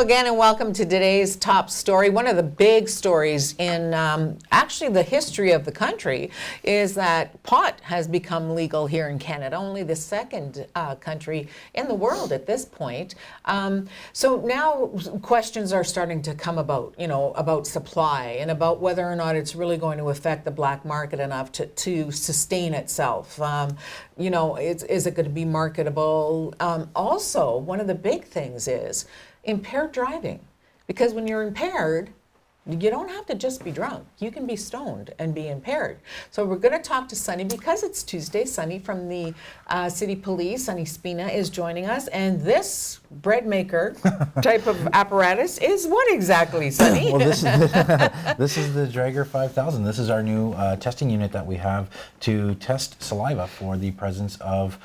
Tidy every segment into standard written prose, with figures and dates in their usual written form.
again and welcome to today's top story. One of the big stories in actually the history of the country is that pot has become legal here in Canada, only the second country in the world at this point. So now questions are starting to come about, about supply and about whether or not it's really going to affect the black market enough to sustain itself. Is it going to be marketable? Also, one of the big things is impaired driving, because when you're impaired, you don't have to just be drunk. You can be stoned and be impaired. So we're going to talk to Sonny because it's Tuesday. Sonny from the City Police, Sonny Spina, is joining us. And this bread maker type of apparatus is what exactly, Sonny? Well, this is the Drager 5000. This is our new testing unit that we have to test saliva for the presence of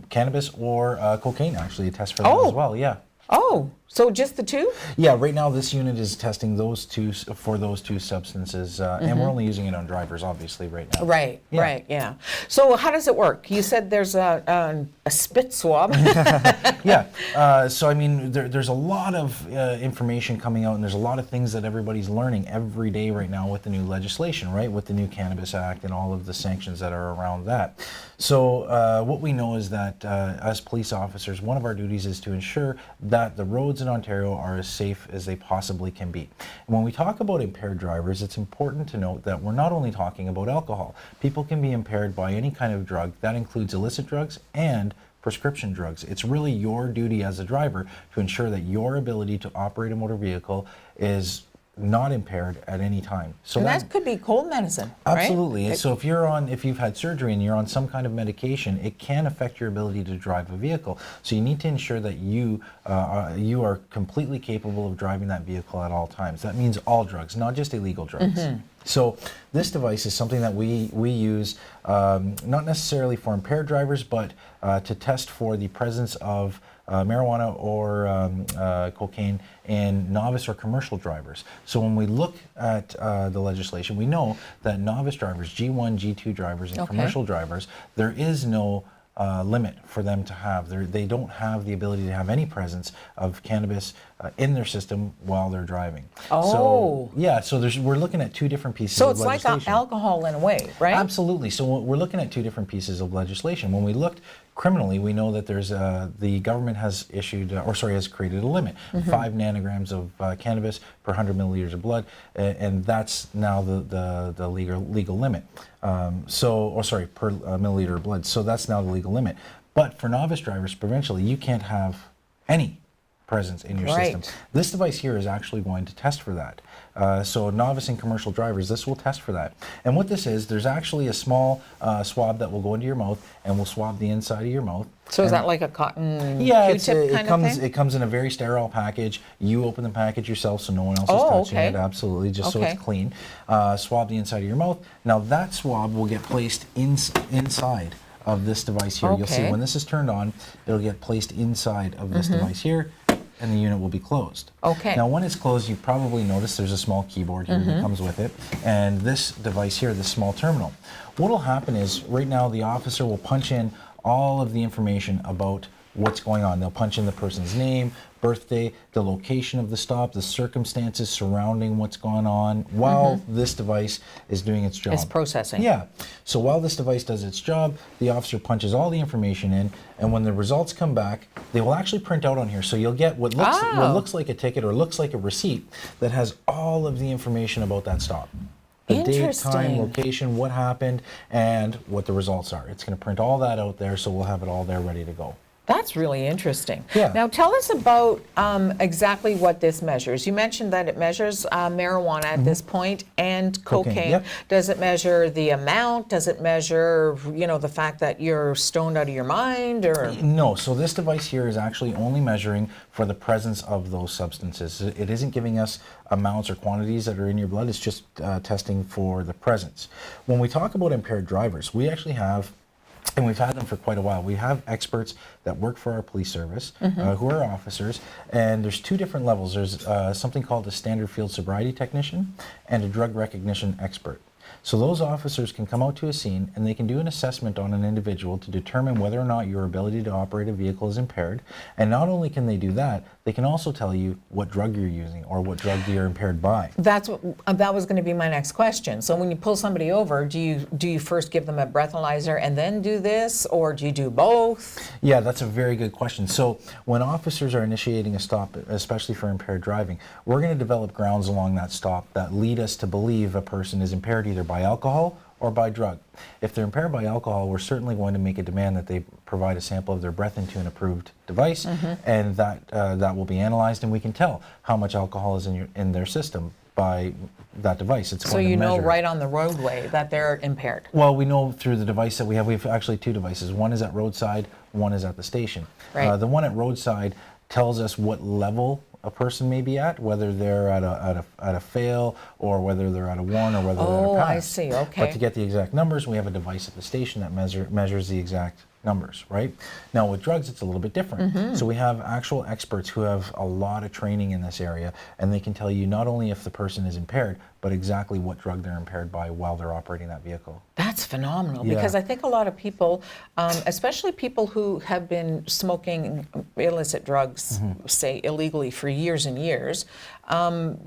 cannabis or cocaine, actually, a test for that as well, yeah. Oh, so just the two? Yeah, right now this unit is testing those two for those two substances, and we're only using it on drivers, obviously, right now. Right, yeah. Right, yeah. So how does it work? You said there's a spit swab. Yeah, so I mean, there's a lot of information coming out, and there's a lot of things that everybody's learning every day right now with the new legislation, right, with the new Cannabis Act and all of the sanctions that are around that. So what we know is that as police officers, one of our duties is to ensure that the roads in Ontario are as safe as they possibly can be. And when we talk about impaired drivers, it's important to note that we're not only talking about alcohol. People can be impaired by any kind of drug. That includes illicit drugs and prescription drugs. It's really your duty as a driver to ensure that your ability to operate a motor vehicle is not impaired at any time. So and that could be cold medicine, absolutely. Right? So if you've had surgery and you're on some kind of medication, it can affect your ability to drive a vehicle. So you need to ensure that you are completely capable of driving that vehicle at all times. That means all drugs, not just illegal drugs. So this device is something that we use not necessarily for impaired drivers, but to test for the presence of marijuana or cocaine in novice or commercial drivers. So when we look at the legislation, we know that novice drivers, G1, G2 drivers, and commercial drivers, there is no limit for them to have. They don't have the ability to have any presence of cannabis in their system while they're driving. Oh. So, yeah, so we're looking at two different pieces of legislation. So it's like alcohol in a way, right? Absolutely. So we're looking at two different pieces of legislation. When we looked criminally, we know that there's the government has issued, has created a limit, 5 nanograms of cannabis per 100 milliliters of blood, and that's now the legal limit. Per milliliter of blood. So that's now the legal limit. But for novice drivers, provincially, you can't have any presence in your system. This device here is actually going to test for that. So novice and commercial drivers, this will test for that. And what this is, there's actually a small swab that will go into your mouth and will swab the inside of your mouth. So is that like a cotton Q-tip kind of thing? It comes in a very sterile package. You open the package yourself so no one else is touching it, absolutely, just so it's clean. Swab the inside of your mouth. Now that swab will get placed inside of this device here. You'll see when this is turned on, it'll get placed inside of this device here, and the unit will be closed. Now when it's closed, you probably notice there's a small keyboard here that comes with it, and this device here, this small terminal. What'll happen is, right now the officer will punch in all of the information about what's going on. They'll punch in the person's name, birthday, the location of the stop, the circumstances surrounding what's going on while this device is doing its job. It's processing. Yeah. So while this device does its job, the officer punches all the information in, and when the results come back, they will actually print out on here. So you'll get what looks like a ticket or looks like a receipt that has all of the information about that stop. The date, time, location, what happened, and what the results are. It's going to print all that out there, so we'll have it all there ready to go. That's really interesting. Yeah. Now tell us about exactly what this measures. You mentioned that it measures marijuana at this point and cocaine. Yep. Does it measure the amount? Does it measure, the fact that you're stoned out of your mind? Or no. So this device here is actually only measuring for the presence of those substances. It isn't giving us amounts or quantities that are in your blood. It's just testing for the presence. When we talk about impaired drivers, we actually have, and we've had them for quite a while. We have experts that work for our police service who are officers, and there's two different levels. There's something called a standard field sobriety technician and a drug recognition expert. So those officers can come out to a scene and they can do an assessment on an individual to determine whether or not your ability to operate a vehicle is impaired. And not only can they do that, they can also tell you what drug you're using or what drug you're impaired by. That was going to be my next question. So when you pull somebody over, do you first give them a breathalyzer and then do this, or do you do both? Yeah, that's a very good question. So when officers are initiating a stop, especially for impaired driving, we're going to develop grounds along that stop that lead us to believe a person is impaired either by alcohol or by drug. If they're impaired by alcohol, we're certainly going to make a demand that they provide a sample of their breath into an approved device, and that will be analyzed, and we can tell how much alcohol is in their system by that device. It's So going to you know measure. right on the roadway that they're impaired. Well, we know through the device that we have. We have actually two devices. One is at roadside, one is at the station. Right. The one at roadside tells us what level a person may be at, whether they're at a fail, or whether they're at a 1, or whether they're at a pass. I see, okay. But to get the exact numbers, we have a device at the station that measures the exact numbers, right? Now with drugs, it's a little bit different. So we have actual experts who have a lot of training in this area, and they can tell you not only if the person is impaired, but exactly what drug they're impaired by while they're operating that vehicle. That's phenomenal, Yeah. because I think a lot of people, especially people who have been smoking illicit drugs, say illegally for years and years,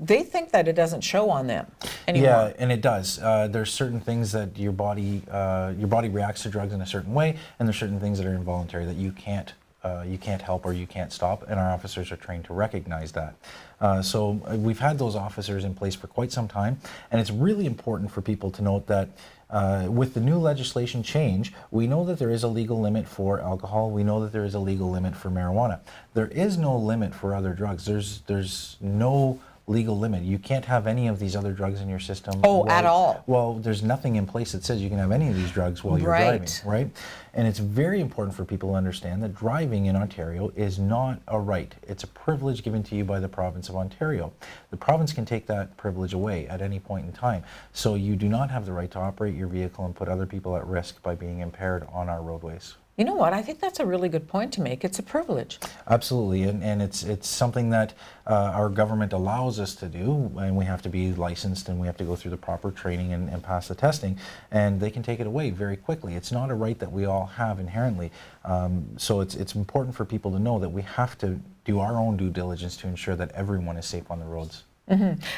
they think that it doesn't show on them anymore. Yeah, and it does. There's certain things that your body reacts to drugs in a certain way, and there's certain things that are involuntary that you can't help or you can't stop, and our officers are trained to recognize that. So we've had those officers in place for quite some time, and it's really important for people to note that with the new legislation change, we know that there is a legal limit for alcohol. We know that there is a legal limit for marijuana. There is no limit for other drugs. There's no legal limit. You can't have any of these other drugs in your system. At all? Well, there's nothing in place that says you can have any of these drugs while you're driving, right? And it's very important for people to understand that driving in Ontario is not a right. It's a privilege given to you by the province of Ontario. The province can take that privilege away at any point in time. So you do not have the right to operate your vehicle and put other people at risk by being impaired on our roadways. You know what? I think that's a really good point to make. It's a privilege. Absolutely, and it's something that our government allows us to do, and we have to be licensed and we have to go through the proper training and pass the testing, and they can take it away very quickly. It's not a right that we all have inherently, so it's important for people to know that we have to do our own due diligence to ensure that everyone is safe on the roads.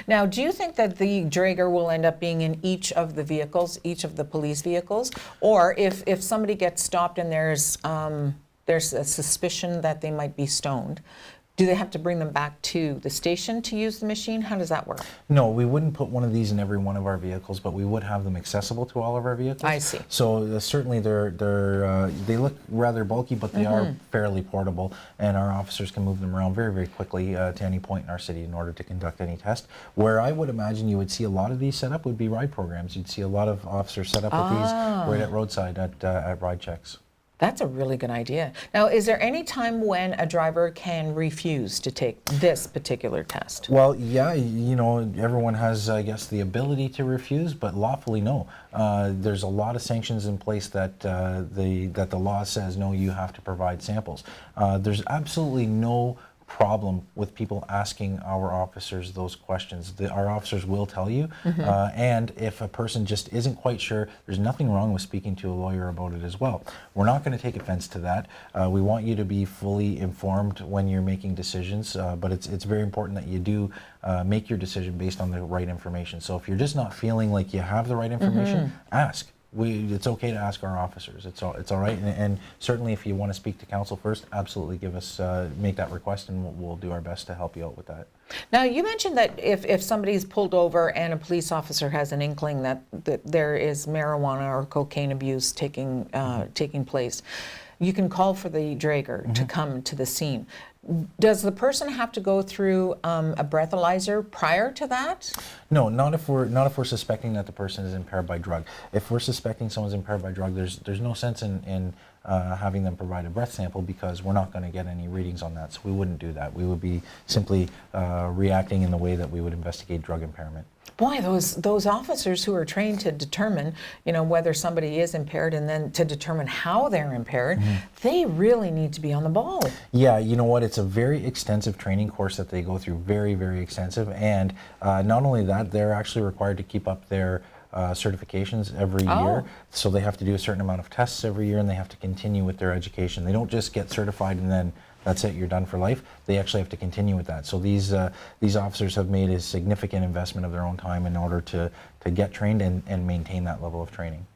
Now, do you think that the Draeger will end up being in each of the vehicles, each of the police vehicles? Or if somebody gets stopped and there's a suspicion that they might be stoned, do they have to bring them back to the station to use the machine? How does that work? No, we wouldn't put one of these in every one of our vehicles, but we would have them accessible to all of our vehicles. I see. So certainly they look rather bulky, but they are fairly portable, and our officers can move them around very, very quickly to any point in our city in order to conduct any test. Where I would imagine you would see a lot of these set up would be ride programs. You'd see a lot of officers set up with these right at roadside at ride checks. That's a really good idea. Now, is there any time when a driver can refuse to take this particular test? Well, yeah, you know, everyone has, I guess, the ability to refuse, but lawfully no. There's a lot of sanctions in place that the law says, no, you have to provide samples. There's absolutely no problem with people asking our officers those questions. Our officers will tell you, and if a person just isn't quite sure, there's nothing wrong with speaking to a lawyer about it as well. We're not going to take offense to that. We want you to be fully informed when you're making decisions, but it's very important that you do make your decision based on the right information. So if you're just not feeling like you have the right information, ask. It's okay to ask our officers. It's all right, and certainly if you want to speak to counsel first, absolutely give us make that request, and we'll do our best to help you out with that. Now, you mentioned that if somebody's pulled over and a police officer has an inkling that there is marijuana or cocaine abuse taking place, you can call for the Draeger to come to the scene. Does the person have to go through a breathalyzer prior to that? No, not if we're suspecting that the person is impaired by drug. If we're suspecting someone's impaired by drug, there's no sense in having them provide a breath sample, because we're not going to get any readings on that. So we wouldn't do that. We would be simply reacting in the way that we would investigate drug impairment. Boy, those officers who are trained to determine, whether somebody is impaired and then to determine how they're impaired, they really need to be on the ball. Yeah, you know what? It's a very extensive training course that they go through, very, very extensive. And not only that, they're actually required to keep up their certifications every year. So they have to do a certain amount of tests every year, and they have to continue with their education. They don't just get certified and then that's it, you're done for life. They actually have to continue with that. So these officers have made a significant investment of their own time in order to get trained and maintain that level of training.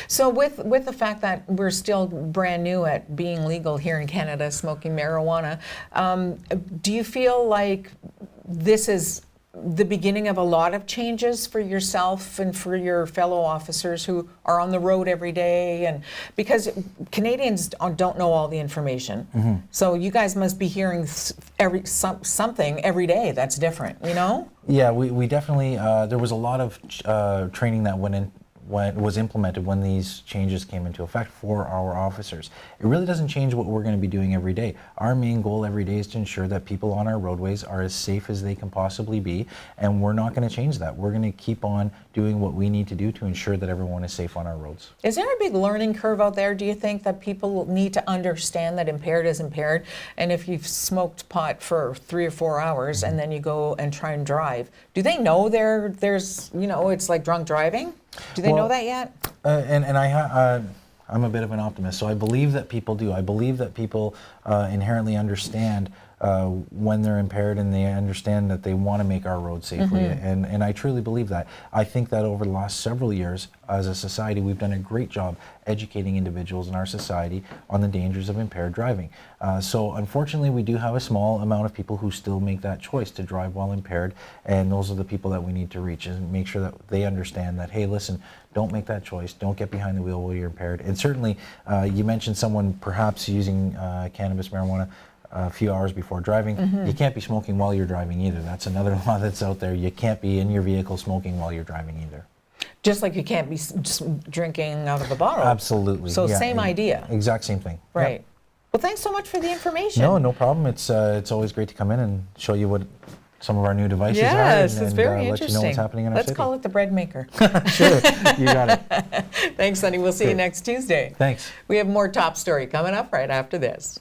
So with the fact that we're still brand new at being legal here in Canada, smoking marijuana, do you feel like this is the beginning of a lot of changes for yourself and for your fellow officers who are on the road every day? And because Canadians don't know all the information, so you guys must be hearing something every day that's different, you know? Yeah, we definitely, there was a lot of training that was implemented when these changes came into effect for our officers. It really doesn't change what we're going to be doing every day. Our main goal every day is to ensure that people on our roadways are as safe as they can possibly be, and we're not going to change that. We're going to keep on doing what we need to do to ensure that everyone is safe on our roads. Is there a big learning curve out there, do you think, that people need to understand that impaired is impaired? And if you've smoked pot for 3 or 4 hours and then you go and try and drive, do they know there's, you know, it's like drunk driving? Do they know that yet? I'm a bit of an optimist, so I believe that people do. I believe that people inherently understand when they're impaired, and they understand that they want to make our roads safely, and I truly believe that. I think that over the last several years, as a society, we've done a great job educating individuals in our society on the dangers of impaired driving. So unfortunately, we do have a small amount of people who still make that choice to drive while impaired, and those are the people that we need to reach and make sure that they understand that, hey, listen, don't make that choice, don't get behind the wheel while you're impaired. And certainly, you mentioned someone perhaps using cannabis, marijuana, a few hours before driving. You can't be smoking while you're driving either. That's another law that's out there. You can't be in your vehicle smoking while you're driving either. Just like you can't be just drinking out of the bottle. Absolutely. So yeah, same idea. Exact same thing. Right. Yep. Well, thanks so much for the information. No problem. It's always great to come in and show you what some of our new devices are. Yes, it's very let interesting. you know what's happening in our Let's city. call it the bread maker. Sure, you got it. Thanks, Sonny. We'll see you next Tuesday. Thanks. We have more top story coming up right after this.